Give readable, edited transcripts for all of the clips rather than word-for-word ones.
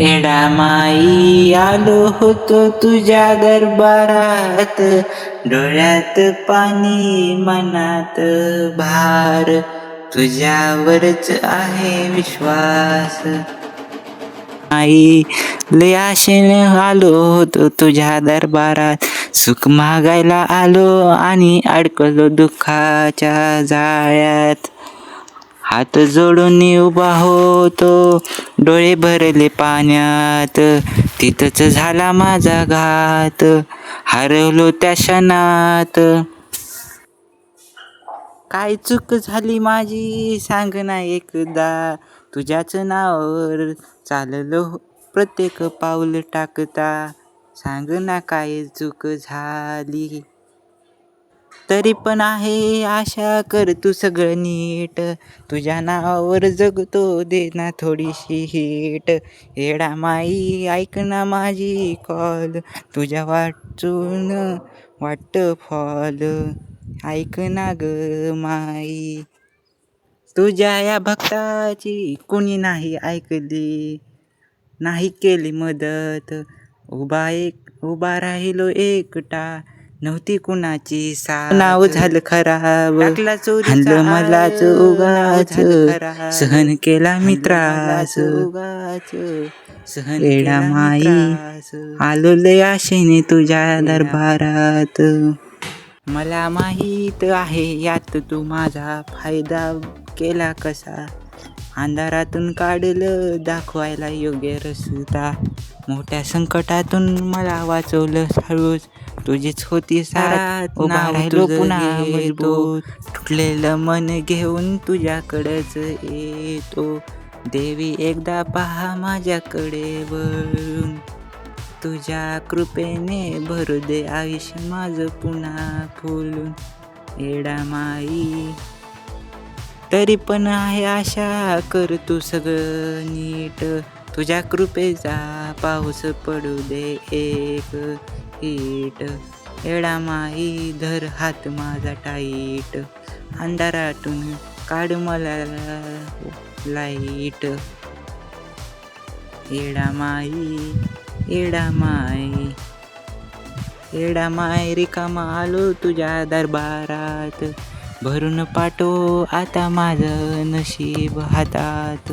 एडा माई आलो होतो तुझ्या दरबारात, डोळ्यात पाणी मनात भार, तुझ्यावरच आहे विश्वास. आई लय आशेने आलो होतो तुझ्या दरबारात, सुख मागायला आलो आणि अडकलो दुःखाच्या जाळ्यात. हात जोडून उभा होतो, डोळे भरले पाण्यात, तिथंच झाला माझा घात, हरवलो त्या क्षणात. काय चूक झाली माझी सांग ना एकदा, तुझ्याच नावावर चाललो प्रत्येक पाऊल टाकता, सांग ना काय चूक झाली. तरी पण आहे आशा कर तू सगळं नीट, तुझ्या नावावर जगतो दे ना थोडीशी हिट. एडा माई ऐक ना माझी कॉल, तुझ्या वाचून वाटतं फॉल, ऐक ना ग माई. तुझ्या या भक्ताची कुणी नाही ऐकली, नाही केली मदत, उभा राहिलो एकटा, नव्हती कुणाची साथ. नाव झालं खराब, हाणलं मलाच उगाच, सहन केला मी त्रास. एडा माई आलो लय आशेने तुझ्या दरबारात, मला माहीत आहे यात तू माझा फायदा केला कसा, अंधारातून काढलं दाखवायला योग्य रस्ता, मोठ्या संकटातून मला वाचवलं हळूच, तुझीच होती साथ. उभा राहिलो पुन्हा मजबूत, तुटलेलं मन घेऊन तुझ्याकडेच येतो, देवी एकदा पहा माझ्याकडे वळून, तुझ्या कृपेने भरू दे आयुष्य माझं पुन्हा फुलून. एडा माई तरी पण आहे आशा कर तू सगळं नीट, तुझ्या कृपेचा पाऊस पडू दे एक हिट. एडा माई धर हात माझा टाईट, अंधारातून काढ मला लाईट. एडा माई, एडा माई, एडा माई रिकामा आलो तुझ्या दरबारात, भरून पाठव आता माझं नशीब हातात.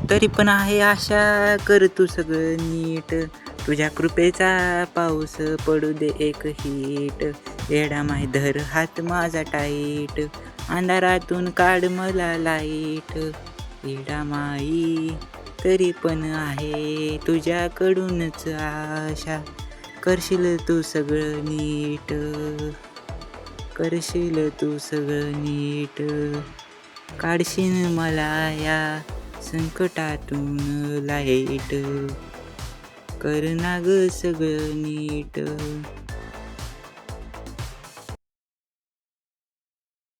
तरी पण आहे आशा कर तू सगळं नीट, तुझ्या कृपेचा पाऊस पडू दे एक हिट. एडा माई धर हात माझा टाईट, अंधारातून काढ मला लाईट. एडा माई तरी पण आहे तुझ्याकडूनच आशा, करशील तू सगळं नीट, करशील तू सगळं नीट, काढशील मला या संकटातून लाईट, कर ना ग सगळं नीट.